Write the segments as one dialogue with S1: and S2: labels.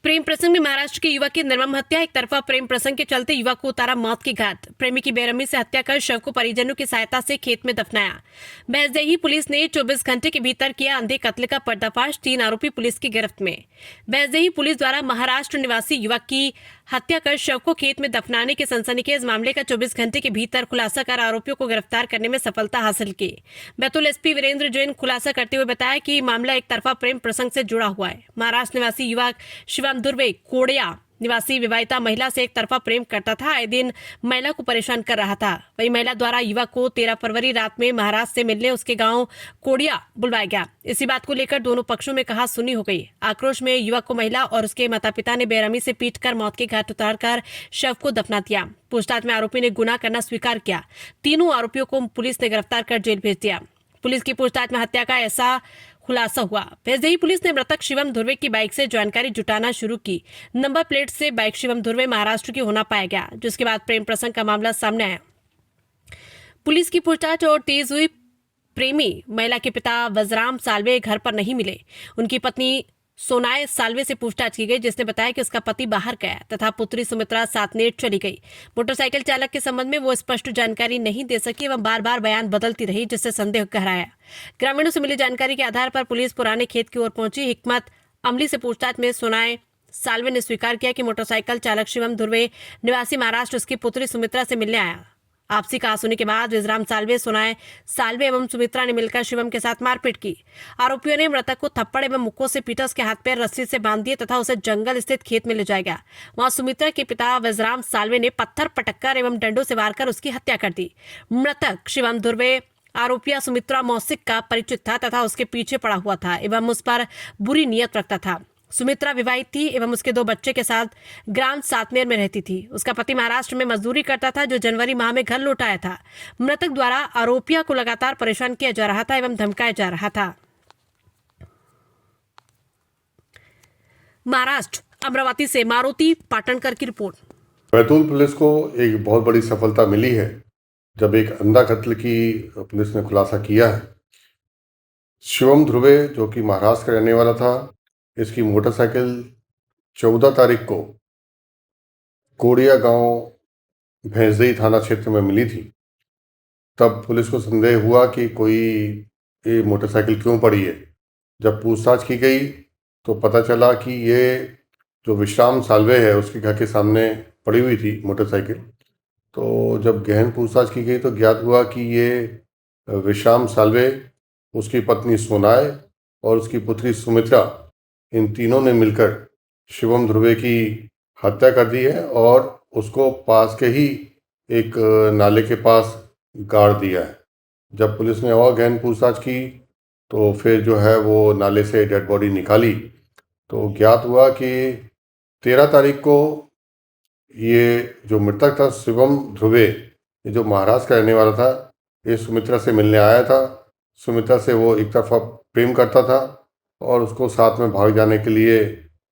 S1: प्रेम प्रसंग में महाराष्ट्र के युवक की निर्मम हत्या। एक तरफा प्रेम प्रसंग के चलते युवक को उतारा मौत की घाट। प्रेमी की बेरहमी से हत्या कर शव को परिजनों की सहायता से खेत में दफनाया। भैंसदेही पुलिस ने 24 घंटे के भीतर किया अंधे कत्ल का पर्दाफाश। 3 आरोपी पुलिस की गिरफ्त में। भैंसदेही पुलिस द्वारा महाराष्ट्र निवासी युवक की हत्या कर शव को खेत में दफनाने के सनसनीखेज मामले का 24 घंटे के भीतर खुलासा कर आरोपियों को गिरफ्तार करने में सफलता हासिल की। बैतूल एसपी वीरेंद्र जैन खुलासा करते हुए बताया कि मामला एक तरफा प्रेम प्रसंग से जुड़ा हुआ है। महाराष्ट्र निवासी युवक शिवम धुर्वे कोड़िया निवासी विवाहिता महिला से एक तरफा प्रेम करता था। आए दिन महिला को परेशान कर रहा था। वही महिला द्वारा युवक को 13 फरवरी रात में महाराष्ट्र से मिलने उसके गांव कोड़िया बुलवाया गया। इसी बात को लेकर दोनों पक्षों में कहा सुनी हो गई। आक्रोश में युवक को महिला और उसके माता पिता ने बेरहमी से पीटकर मौत के घाट उतारकर शव को दफना दिया। पूछताछ में आरोपी ने गुनाह करना स्वीकार किया। तीनों आरोपियों को पुलिस ने गिरफ्तार कर जेल भेज दिया। पुलिस की पूछताछ में हत्या का ऐसा खुलासा हुआ। भैंसदेही पुलिस ने मृतक शिवम धुर्वे की बाइक से जानकारी जुटाना शुरू की। नंबर प्लेट से बाइक शिवम धुर्वे महाराष्ट्र की होना पाया गया, जिसके बाद प्रेम प्रसंग का मामला सामने आया। पुलिस की पूछताछ और तेज हुई। प्रेमी महिला के पिता वजराम साल्वे घर पर नहीं मिले। उनकी पत्नी सोनाय साल्वे से पूछताछ की गई, जिसने बताया कि उसका पति बाहर गया तथा पुत्री सुमित्रा सातनेर चली गई। मोटरसाइकिल चालक के संबंध में वो स्पष्ट जानकारी नहीं दे सकी एवं बार बार बयान बदलती रही, जिससे संदेह गहराया। ग्रामीणों से मिली जानकारी के आधार पर पुलिस पुराने खेत की ओर पहुंची। हिकमत अमली से पूछताछ में सोनाय साल्वे ने स्वीकार किया कि मोटरसाइकिल चालक शिवम धुर्वे निवासी महाराष्ट्र उसकी पुत्री सुमित्रा से मिलने आया। आपसी कहासुनी के बाद विजराम साल्वे, सोनाय साल्वे एवं सुमित्रा ने मिलकर शिवम के साथ मारपीट की। आरोपियों ने मृतक को थप्पड़ एवं मुक्कों से पीटा, उसके हाथ पैर रस्सी से बांध दिए तथा उसे जंगल स्थित खेत में ले जाया गया। वहां सुमित्रा के पिता विजराम साल्वे ने पत्थर पटककर एवं डंडों से वार कर उसकी हत्या कर दी। मृतक शिवम धुर्वे आरोपिया सुमित्रा मौसिक का परिचित था तथा उसके पीछे पड़ा हुआ था एवं उस पर बुरी नीयत रखता था। सुमित्रा विवाहित थी एवं उसके 2 बच्चे के साथ ग्राम सातनेर में रहती थी। उसका पति महाराष्ट्र में मजदूरी करता था, जो जनवरी माह में घर लौट आया था। मृतक द्वारा आरोपिया को लगातार परेशान किया जा रहा था एवं धमकाया जा रहा था। महाराष्ट्र अमरावती से मारुति पाटणकर की रिपोर्ट।
S2: बैतूल पुलिस को एक बहुत बड़ी सफलता मिली है जब एक अंधा कत्ल की पुलिस ने खुलासा किया है। शिवम ध्रुवे, जो कि महाराष्ट्र का रहने वाला था, इसकी मोटरसाइकिल 14 तारीख को कोड़िया गांव भैंसदेही थाना क्षेत्र में मिली थी। तब पुलिस को संदेह हुआ कि कोई ये मोटरसाइकिल क्यों पड़ी है। जब पूछताछ की गई तो पता चला कि ये जो विश्राम साल्वे है उसके घर के सामने पड़ी हुई थी मोटरसाइकिल। तो जब गहन पूछताछ की गई तो ज्ञात हुआ कि ये विश्राम साल्वे, उसकी पत्नी सोनाय और उसकी पुत्री सुमित्रा, इन तीनों ने मिलकर शिवम ध्रुवे की हत्या कर दी है और उसको पास के ही एक नाले के पास गाड़ दिया है। जब पुलिस ने और गहन पूछताछ की तो फिर जो है वो नाले से डेड बॉडी निकाली तो ज्ञात हुआ कि 13 तारीख को ये जो मृतक था शिवम ध्रुवे, ये जो महाराष्ट्र का रहने वाला था, ये सुमित्रा से मिलने आया था। सुमित्रा से वो एक तरफा प्रेम करता था और उसको साथ में भाग जाने के लिए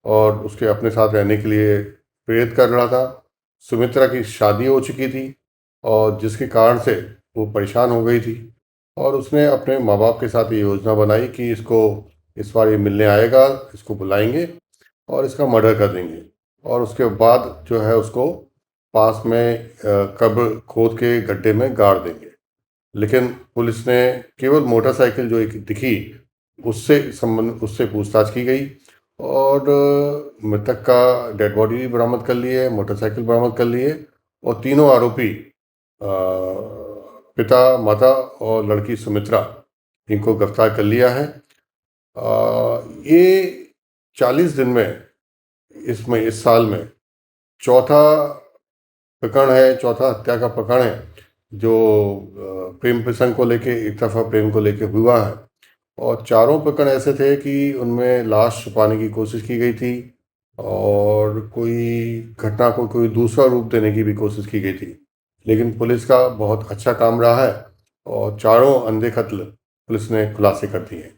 S2: और उसके अपने साथ रहने के लिए प्रेरित कर रहा था। सुमित्रा की शादी हो चुकी थी और जिसके कारण से वो परेशान हो गई थी और उसने अपने माँ बाप के साथ ये योजना बनाई कि इसको इस बार ये मिलने आएगा, इसको बुलाएंगे और इसका मर्डर कर देंगे और उसके बाद जो है उसको पास में कब्र खोद के गड्ढे में गाड़ देंगे। लेकिन पुलिस ने केवल मोटरसाइकिल जो एक दिखी उससे पूछताछ की गई और मृतक का डेड बॉडी भी बरामद कर लिए, मोटरसाइकिल बरामद कर लिए और तीनों आरोपी पिता, माता और लड़की सुमित्रा, इनको गिरफ्तार कर लिया है। ये 40 दिन में इस साल में चौथा प्रकरण है, चौथा हत्या का प्रकरण है जो प्रेम प्रसंग को लेके, एक तरफा प्रेम को लेके हुआ है और चारों प्रकरण ऐसे थे कि उनमें लाश छुपाने की कोशिश की गई थी और कोई घटना को कोई दूसरा रूप देने की भी कोशिश की गई थी। लेकिन पुलिस का बहुत अच्छा काम रहा है और चारों अंधे कत्ल पुलिस ने खुलासे कर दिए।